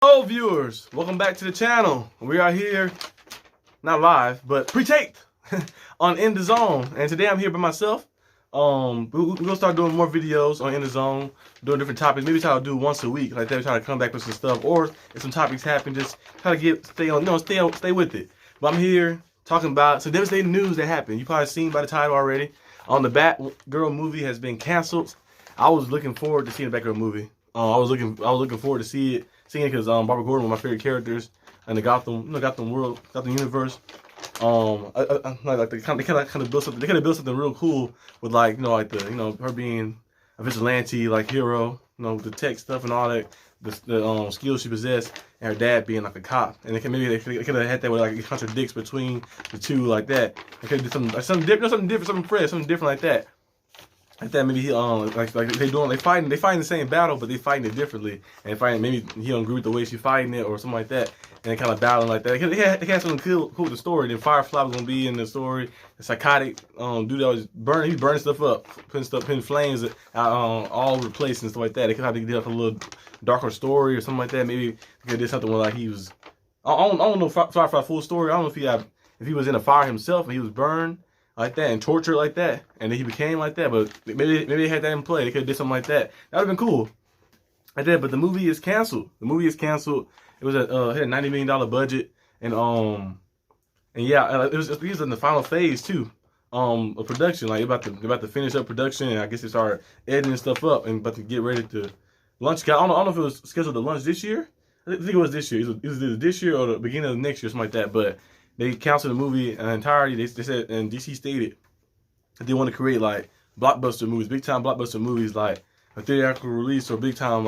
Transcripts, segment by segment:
Hello viewers, welcome back to the channel. We are here, not live, but pre-taped on In the Zone. And today I'm here by myself. We're gonna start doing more videos on In the Zone, doing different topics. Maybe try to do once a week, like that. Try to come back with some stuff, or if some topics happen, just try to stay with it. But I'm here talking about some devastating news that happened. You probably seen by the title already. The Batgirl movie has been canceled. I was looking forward to seeing the Batgirl movie. I was looking forward to seeing it because Barbara Gordon was my favorite characters in the Gotham world, Gotham universe. They kind of built something. They could have built something real cool with her being a vigilante hero, the tech stuff and all that, the skills she possessed, and her dad being like a cop. And they could have had that where it contradicts between the two like that. They could have did something different, something fresh, something different like that. Like that, maybe he they fighting the same battle, but they fighting it differently, and maybe he don't agree with the way she's fighting it or something like that, and they kind of battling like that. They had something cool with the story. Then Firefly was gonna be in the story. The psychotic dude that was burning stuff up, putting flames out all over the place and stuff like that. They could have to get a little darker story or something like that. Maybe they could did something where he was. I don't know Firefly full story. I don't know if he was in a fire himself and he was burned like that and tortured like that, and then he became like that. But maybe they had that in play. They could have did something like that. That would have been cool. Like that. But the movie is canceled. It was had a $90 million budget, and yeah, it was in the final phase too. Of production. Like about to finish up production, and I guess they started editing stuff up and about to get ready to launch. I don't know if it was scheduled to launch this year. I think it was this year. It was either this year or the beginning of next year, something like that. But they canceled the movie in entirety. They said, and DC stated that they want to create blockbuster movies, big time blockbuster movies, like a theatrical release or big time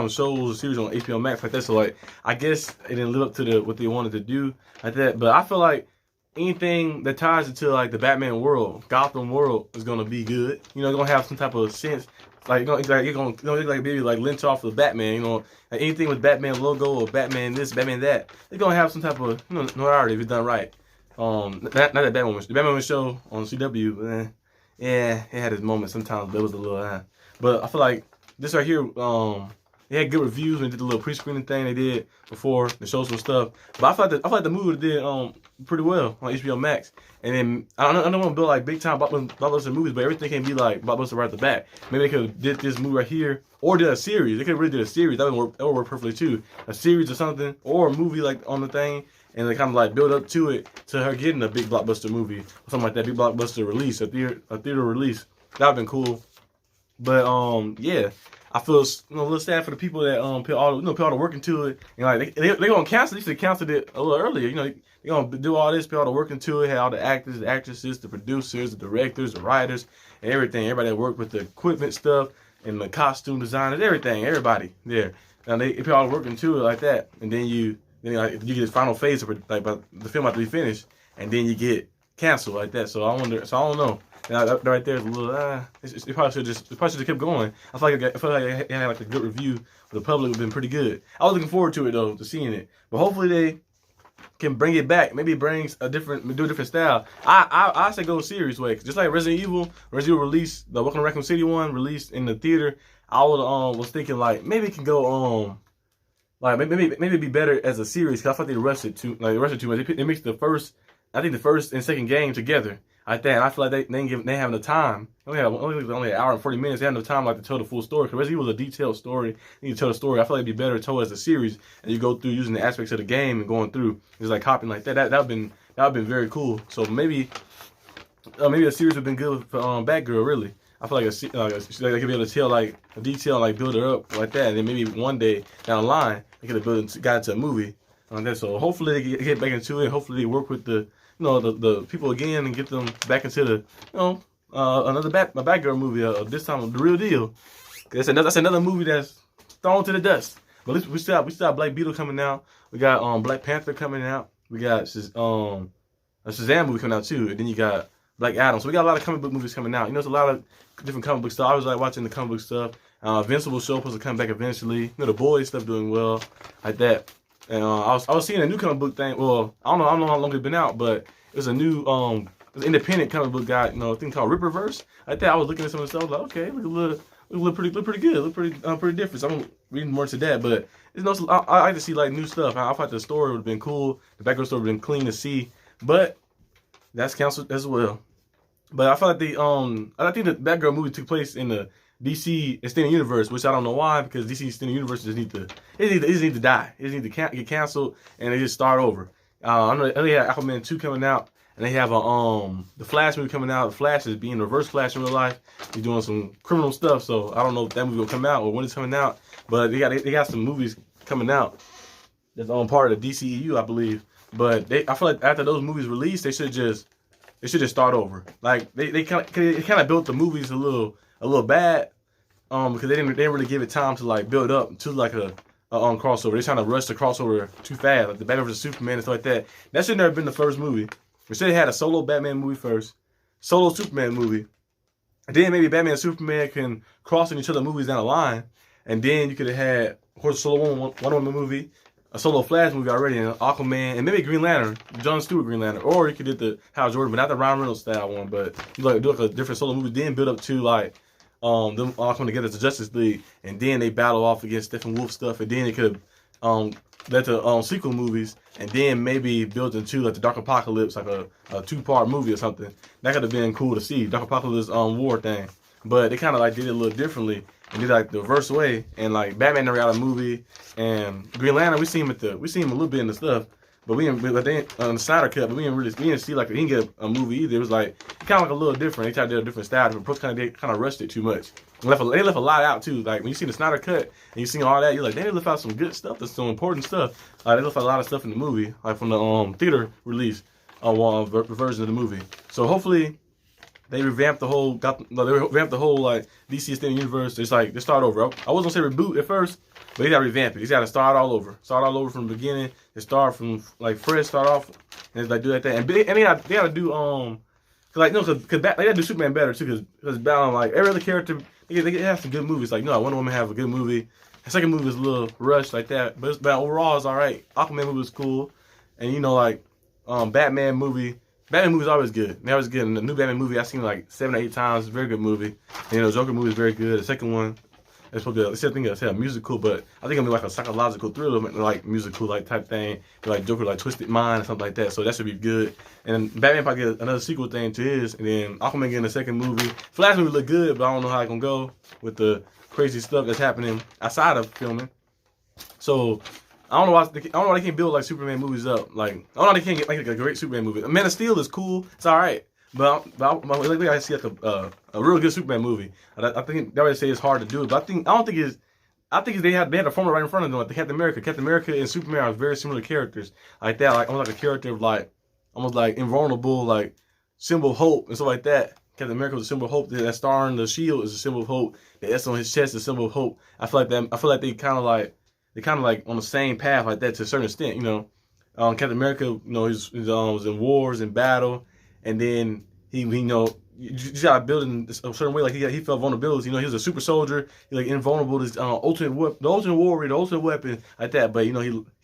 shows or series on HBO Max like that. So I guess it didn't live up to what they wanted to do like that. But I feel like anything that ties into the Batman world, Gotham world, is gonna be good. Gonna have some type of sense. You're gonna maybe lynch off of Batman. Anything with Batman logo or Batman this, Batman that, they're gonna have some type of notoriety if it's done right. Not that Batman. The Batman show on CW, yeah, it had its moments sometimes, but it was a little. But I feel like this right here, they had good reviews when they did the little pre-screening thing they did before the show some stuff. But I feel like the movie did pretty well on HBO Max. And then I don't want to build big time blockbuster movies, but everything can be blockbuster right at the back. Maybe they could have did this movie right here, or did a series. They could have really did a series. That would work perfectly too. A series or something, or a movie on the thing, and they kind of build up to it to her getting a big blockbuster movie or something like that. Big blockbuster release, a theater release. That would've been cool. But yeah, I feel a little sad for the people that put all the work into it, and they gonna cancel. They should have canceled it a little earlier. They gonna do all this, put all the work into it, have all the actors, the actresses, the producers, the directors, the writers, and everything. Everybody that worked with the equipment stuff and the costume designers, everybody there. And they put all the work into it like that, and then you get the final phase of the film have to be finished, and then you get canceled like that. So I don't know. That right there is a little. It probably should have kept going. I feel like it had a good review. The public would have been pretty good. I was looking forward to it though, to seeing it. But hopefully they can bring it back. Maybe it brings do a different style. I say go series way. Just like Resident Evil released, the Welcome to Raccoon City one released in the theater. I was thinking maybe it can go maybe be better as a series, because I thought they rushed it too much. They mixed the first and second game together like that, and I feel like they have enough time. Only an hour and 40 minutes. They have enough time to tell the full story. Because Resident Evil was a detailed story. You need to tell the story. I feel like it'd be better told as a series, and you go through using the aspects of the game and going through just copying like that. That would been very cool. So maybe a series would have been good for Batgirl. Really, I feel like they could be able to tell a detail, build her up like that, and then maybe one day down the line they could have got into a movie like that. So hopefully they get back into it. Hopefully they work with the people again and get them back into the another Batgirl movie. This time the real deal. That's another movie that's thrown to the dust. But at least we still have Black Beetle coming out. We got Black Panther coming out. We got a Shazam movie coming out too. And then you got Black Adam. So we got a lot of comic book movies coming out. It's a lot of different comic book stuff. I was watching the comic book stuff. Invincible show supposed to come back eventually. The Boys stuff doing well like that. And I was seeing a new comic book thing. Well, I don't know how long it's been out, but it was a new independent comic book guy, a thing called Ripperverse. Like that, I was looking at some of the stuff, okay, look pretty good, look pretty different. So I'm reading more to that, but it's no. I like to see like new stuff. I thought the story would have been cool. The Batgirl story would have been clean to see, but that's canceled as well. But I feel like I think the Batgirl movie took place in the DC extended universe, which I don't know why, because DC extended universe just need to die. It just need to get canceled and they just start over. I know they have Aquaman 2 coming out, and they have the Flash movie coming out. The Flash is being Reverse Flash in real life. He's doing some criminal stuff, so I don't know if that movie will come out or when it's coming out. But they got some movies coming out that's on part of the DCEU, I believe. But I feel like after those movies release, they should just start over. Like they kind of built the movies a little bad, because they didn't really give it time to like build up to like a crossover. They're trying to rush the crossover too fast, like the Batman vs Superman and stuff like that. That should never been the first movie. Instead, they had a solo Batman movie first, solo Superman movie, and then maybe Batman and Superman can cross in each other movies down the line, and then you could have had, of course, a solo Wonder Woman movie, a solo Flash movie already, and Aquaman, and maybe Green Lantern, John Stewart Green Lantern, or you could do the Hal Jordan, but not the Ryan Reynolds style one, but you like do like a different solo movie, then build up to like them all coming together as the Justice League, and then they battle off against Steppenwolf stuff, and then it could have led to sequel movies, and then maybe built into like the Dark Apocalypse, like a 2-part movie or something. That could have been cool to see, Dark Apocalypse war thing. But they kind of like did it a little differently and did like the reverse way. And like Batman never got a movie, and Green Lantern we see him a little bit in the stuff, but they on the Snyder cut, but we didn't see like he didn't get a movie either. It was like kind of like a little different. They tried to do a different style, different approach. They kind of rushed it too much. They left a lot out too. Like when you see the Snyder cut and you see all that, you're like, they left out some good stuff. That's some important stuff. They left out a lot of stuff in the movie, like from the theater release version of the movie. So hopefully they revamped the whole like DC extended universe. It's like they start over. I wasn't gonna say reboot at first, but they gotta revamp it. They gotta start all over. Start all over from the beginning. They start from like fresh. Start off and like do that thing. And they gotta do cause they gotta do Superman better too. Cause Batman, like every other character, they have some good movies. Like Wonder Woman have a good movie. The second movie is a little rushed like that, but overall it's all right. Aquaman movie was cool, and like Batman movie. Batman movie is always good. That was good. And the new Batman movie I've seen like 7 or 8 times. Very good movie. And the Joker movie is very good. The second one, it's supposed to be, I think a musical, but I think it'll be like a psychological thriller, like musical like type thing, like Joker like Twisted Mind or something like that. So that should be good. And Batman probably get another sequel thing to his, and then Aquaman getting a second movie. Flash movie look good, but I don't know how it's gonna go with the crazy stuff that's happening outside of filming. So I don't know why they can't build like Superman movies up. Like I don't know why they can't get like a great Superman movie. Man of Steel is cool. It's all right, but I see like a real good Superman movie. I think they always say it's hard to do it, but I think they had a formula right in front of them. Like the Captain America and Superman are very similar characters like that. Like almost like a character of like almost like invulnerable, like symbol of hope and stuff like that. Captain America was a symbol of hope. That star on the shield is a symbol of hope. The S on his chest is a symbol of hope. I feel like they kind of like on the same path like that to a certain extent, Captain America, he was in wars and battle, and then he you just gotta build in a certain way. Like he felt vulnerability. He was a super soldier. He like invulnerable. This ultimate warrior, the ultimate weapon like that. But he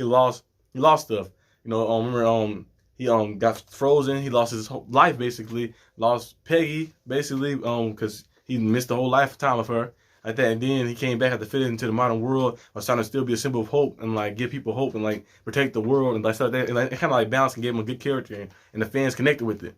lost stuff. Remember he got frozen. He lost his whole life basically. Lost Peggy basically because he missed the whole lifetime of her. Like that, and then he came back had to fit into the modern world. Was trying to still be a symbol of hope and like give people hope and like protect the world and like stuff like that. And like, it kind of like balanced and gave him a good character, and the fans connected with it.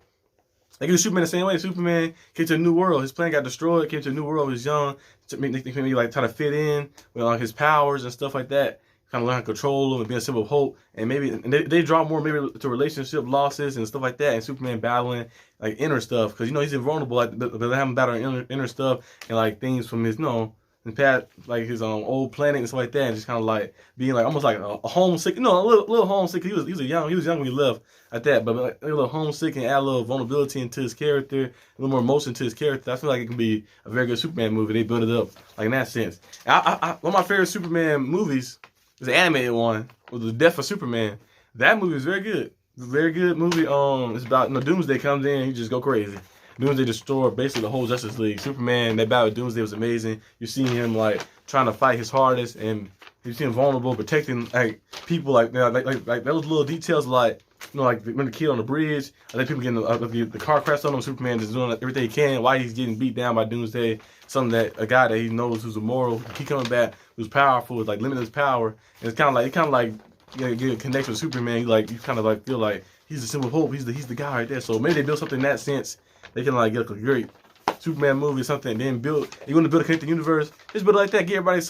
Like Superman the same way. Superman came to a new world. His plane got destroyed. Came to a new world. He was young. Maybe like try to fit in with like his powers and stuff like that. Kind of learn how to control them and be a symbol of hope. And they draw more maybe to relationship losses and stuff like that. And Superman battling like inner stuff because he's invulnerable. Like but they have him battling inner stuff and like things from his his past, like his old planet and stuff like that. And just kind of like being like almost like a homesick. A little homesick. He was young when he left like that. But like a little homesick and add a little vulnerability into his character, a little more emotion to his character. I feel like it can be a very good Superman movie. They build it up like in that sense. One of my favorite Superman movies. It's an animated one with the death of Superman. That movie is very good. Very good movie. It's about Doomsday comes in, he just go crazy. Doomsday destroyed basically the whole Justice League. Superman, that battle with Doomsday was amazing. You see him like trying to fight his hardest, and you see him vulnerable, protecting like people like those little details like You know, like when the kid on the bridge, I think people getting the car crash on him. Superman is doing everything he can while he's getting beat down by Doomsday. Something that a guy that he knows who's immoral, he coming back, who's powerful, with like limitless power, and it's kind of like you get a connection with Superman. You kind of like feel like he's the symbol of hope. He's the guy right there. So maybe they build something in that sense. They can like get a great Superman movie or something, and then build. You want to build a connected universe? Just build it like that. Get everybody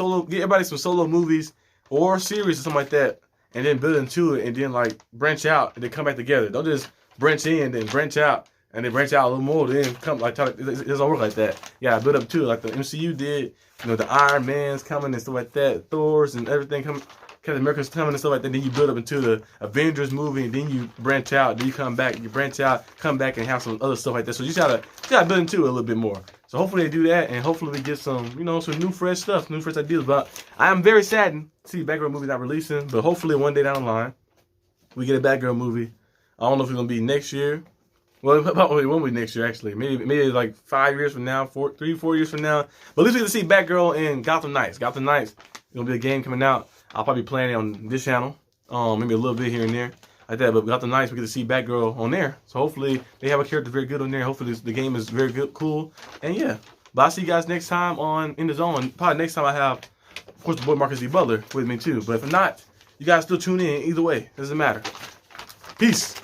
some solo movies or series or something like that, and then build into it, and then like branch out and then come back together. Don't just branch in, then branch out, and then branch out a little more. Then come like it doesn't work like that. Yeah, build up to it like the MCU did. You know, the Iron Man's coming and stuff like that, Thor's and everything coming. Captain America's coming and stuff like that, then you build up into the Avengers movie, and then you branch out, then you come back, you branch out, come back and have some other stuff like that. So you gotta build into it a little bit more. So hopefully they do that, and hopefully we get some, you know, some new fresh stuff, new fresh ideas. But I am very saddened to see Batgirl movie not releasing, but hopefully one day down the line, we get a Batgirl movie. I don't know if it's gonna be next year. Well, probably won't be next year actually. Maybe like 5 years from now, 4 years from now. But at least we get to see Batgirl in Gotham Knights. Gotham Knights, it's gonna be a game coming out. I'll probably be playing it on this channel, maybe a little bit here and there, like that. But Gotham Knights, we get to see Batgirl on there. So hopefully they have a character very good on there. Hopefully the game is very good, cool, and yeah. But I'll see you guys next time on In the Zone. Probably next time I have, of course, the boy Marcus D. Butler with me too. But if not, you guys still tune in either way. Doesn't matter. Peace.